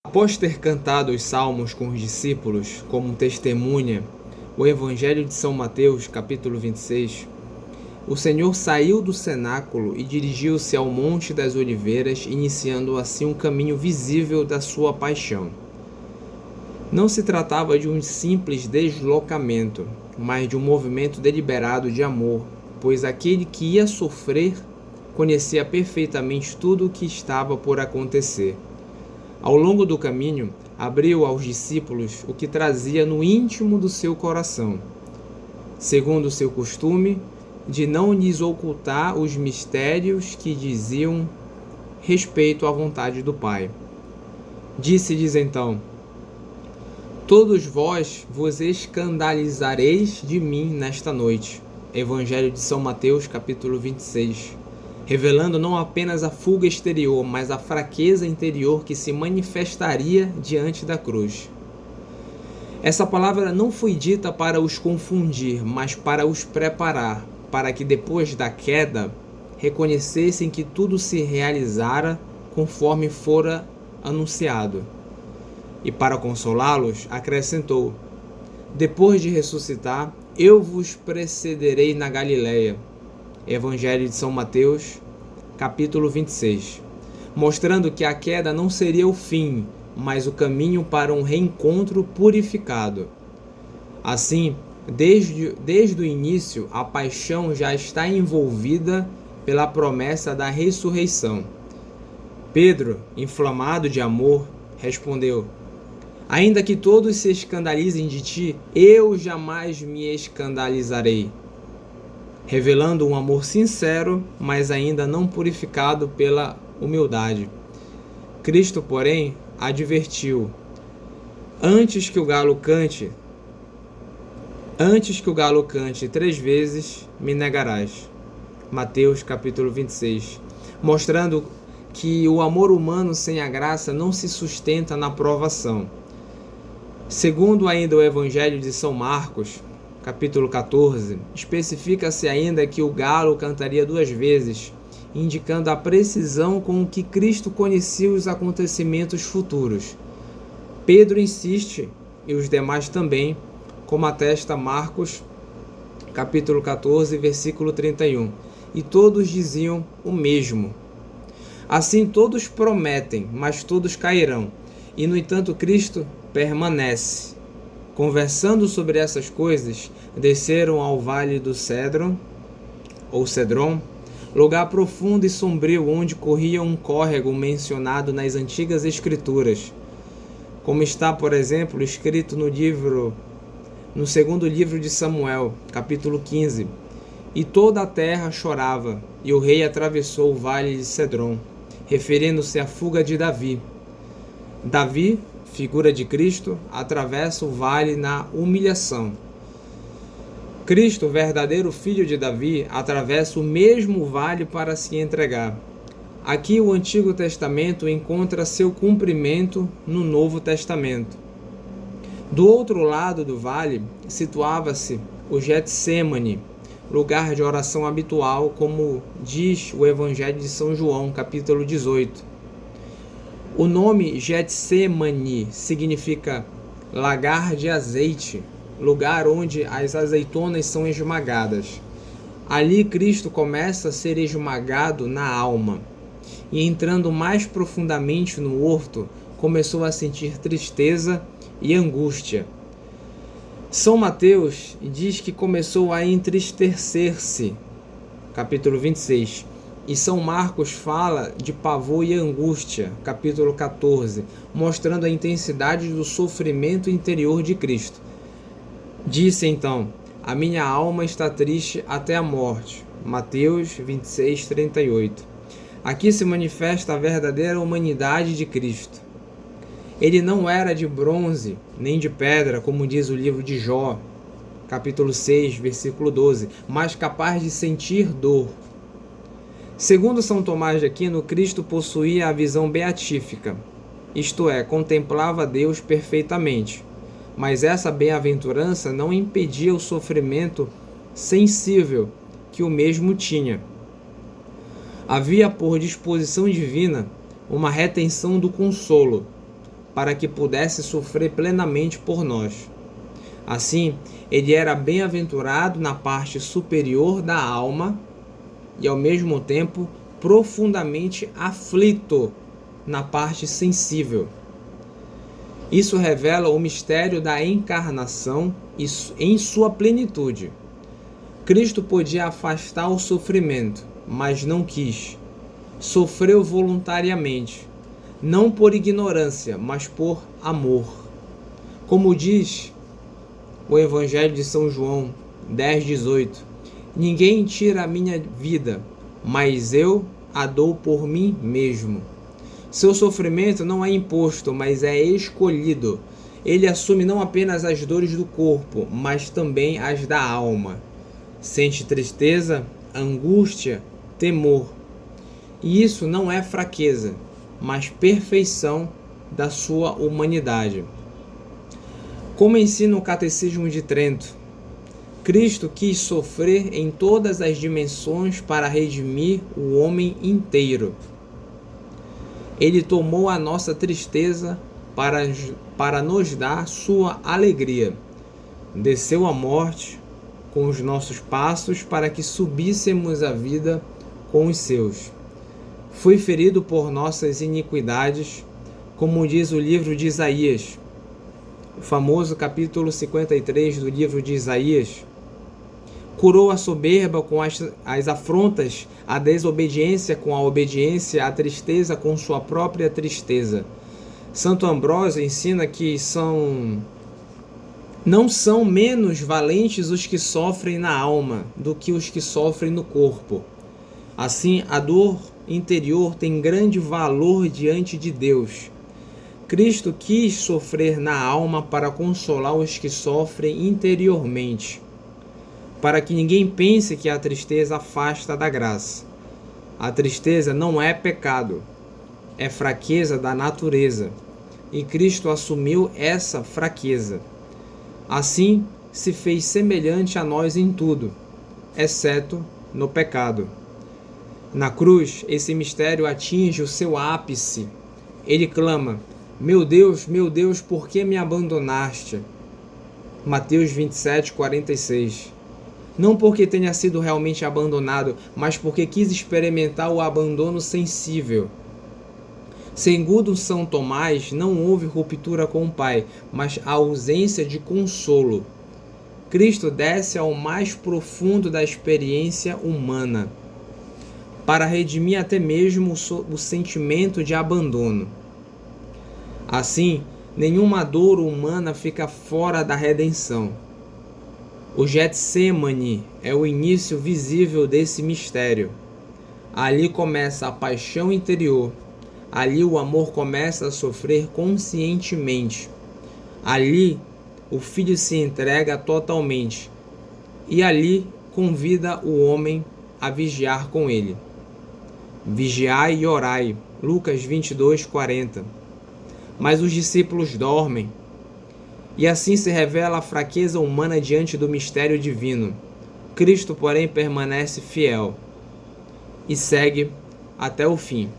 Após ter cantado os salmos com os discípulos, como testemunha, o Evangelho de São Mateus, capítulo 26, o Senhor saiu do cenáculo e dirigiu-se ao Monte das Oliveiras, iniciando assim um caminho visível da sua paixão. Não se tratava de um simples deslocamento, mas de um movimento deliberado de amor, pois aquele que ia sofrer conhecia perfeitamente tudo o que estava por acontecer. Ao longo do caminho, abriu aos discípulos o que trazia no íntimo do seu coração, segundo o seu costume, de não lhes ocultar os mistérios que diziam respeito à vontade do Pai. Disse-lhes então: todos vós vos escandalizareis de mim nesta noite. Evangelho de São Mateus, capítulo 26. Revelando não apenas a fuga exterior, mas a fraqueza interior que se manifestaria diante da cruz. Essa palavra não foi dita para os confundir, mas para os preparar, para que depois da queda reconhecessem que tudo se realizara conforme fora anunciado. E para consolá-los, acrescentou: depois de ressuscitar, eu vos precederei na Galileia. Evangelho de São Mateus, capítulo 26, mostrando que a queda não seria o fim, mas o caminho para um reencontro purificado. Assim, desde o início, a paixão já está envolvida pela promessa da ressurreição. Pedro, inflamado de amor, respondeu: ainda que todos se escandalizem de ti, eu jamais me escandalizarei. Revelando um amor sincero, mas ainda não purificado pela humildade. Cristo, porém, advertiu: antes que o galo cante 3 vezes, me negarás. Mateus capítulo 26. Mostrando que o amor humano sem a graça não se sustenta na provação. Segundo ainda o Evangelho de São Marcos, capítulo 14, especifica-se ainda que o galo cantaria 2 vezes, indicando a precisão com que Cristo conhecia os acontecimentos futuros. Pedro insiste, e os demais também, como atesta Marcos, capítulo 14, versículo 31, e todos diziam o mesmo. Assim todos prometem, mas todos cairão, e no entanto Cristo permanece. Conversando sobre essas coisas, desceram ao vale do Cédron, ou Cedron, lugar profundo e sombrio onde corria um córrego mencionado nas antigas escrituras, como está, por exemplo, escrito no segundo livro de Samuel, capítulo 15. E toda a terra chorava, e o rei atravessou o vale de Cedron, referindo-se à fuga de Davi. Davi, figura de Cristo, atravessa o vale na humilhação. Cristo, verdadeiro filho de Davi, atravessa o mesmo vale para se entregar. Aqui o Antigo Testamento encontra seu cumprimento no Novo Testamento. Do outro lado do vale situava-se o Getsêmani, lugar de oração habitual, como diz o Evangelho de São João, capítulo 18. O nome Getsêmani significa lagar de azeite, lugar onde as azeitonas são esmagadas. Ali Cristo começa a ser esmagado na alma, e entrando mais profundamente no horto, começou a sentir tristeza e angústia. São Mateus diz que começou a entristecer-se, capítulo 26, e São Marcos fala de pavor e angústia, capítulo 14, mostrando a intensidade do sofrimento interior de Cristo. Disse então: a minha alma está triste até a morte. Mateus 26, 38. Aqui se manifesta a verdadeira humanidade de Cristo. Ele não era de bronze, nem de pedra, como diz o livro de Jó, capítulo 6, versículo 12, mas capaz de sentir dor. Segundo São Tomás de Aquino, Cristo possuía a visão beatífica, isto é, contemplava Deus perfeitamente, mas essa bem-aventurança não impedia o sofrimento sensível que o mesmo tinha. Havia por disposição divina uma retenção do consolo, para que pudesse sofrer plenamente por nós. Assim, ele era bem-aventurado na parte superior da alma e, ao mesmo tempo, profundamente aflito na parte sensível. Isso revela o mistério da encarnação em sua plenitude. Cristo podia afastar o sofrimento, mas não quis. Sofreu voluntariamente, não por ignorância, mas por amor. Como diz o Evangelho de São João 10,18: ninguém tira a minha vida, mas eu a dou por mim mesmo. Seu sofrimento não é imposto, mas é escolhido. Ele assume não apenas as dores do corpo, mas também as da alma. Sente tristeza, angústia, temor. E isso não é fraqueza, mas perfeição da sua humanidade. Como ensina o Catecismo de Trento, Cristo quis sofrer em todas as dimensões para redimir o homem inteiro. Ele tomou a nossa tristeza para nos dar sua alegria. Desceu à morte com os nossos passos para que subíssemos a vida com os seus. Foi ferido por nossas iniquidades, como diz o livro de Isaías, o famoso capítulo 53 do livro de Isaías. Curou a soberba com as afrontas, a desobediência com a obediência, a tristeza com sua própria tristeza. Santo Ambrósio ensina que não são menos valentes os que sofrem na alma do que os que sofrem no corpo. Assim, a dor interior tem grande valor diante de Deus. Cristo quis sofrer na alma para consolar os que sofrem interiormente, para que ninguém pense que a tristeza afasta da graça. A tristeza não é pecado, é fraqueza da natureza, e Cristo assumiu essa fraqueza. Assim, se fez semelhante a nós em tudo, exceto no pecado. Na cruz, esse mistério atinge o seu ápice. Ele clama: meu Deus, por que me abandonaste? Mateus 27:46. Não porque tenha sido realmente abandonado, mas porque quis experimentar o abandono sensível. Segundo São Tomás, não houve ruptura com o Pai, mas a ausência de consolo. Cristo desce ao mais profundo da experiência humana, para redimir até mesmo o sentimento de abandono. Assim, nenhuma dor humana fica fora da redenção. O Getsêmani é o início visível desse mistério. Ali começa a paixão interior. Ali o amor começa a sofrer conscientemente. Ali o Filho se entrega totalmente. E ali convida o homem a vigiar com ele. Vigiai e orai. Lucas 22:40. Mas os discípulos dormem. E assim se revela a fraqueza humana diante do mistério divino. Cristo, porém, permanece fiel e segue até o fim.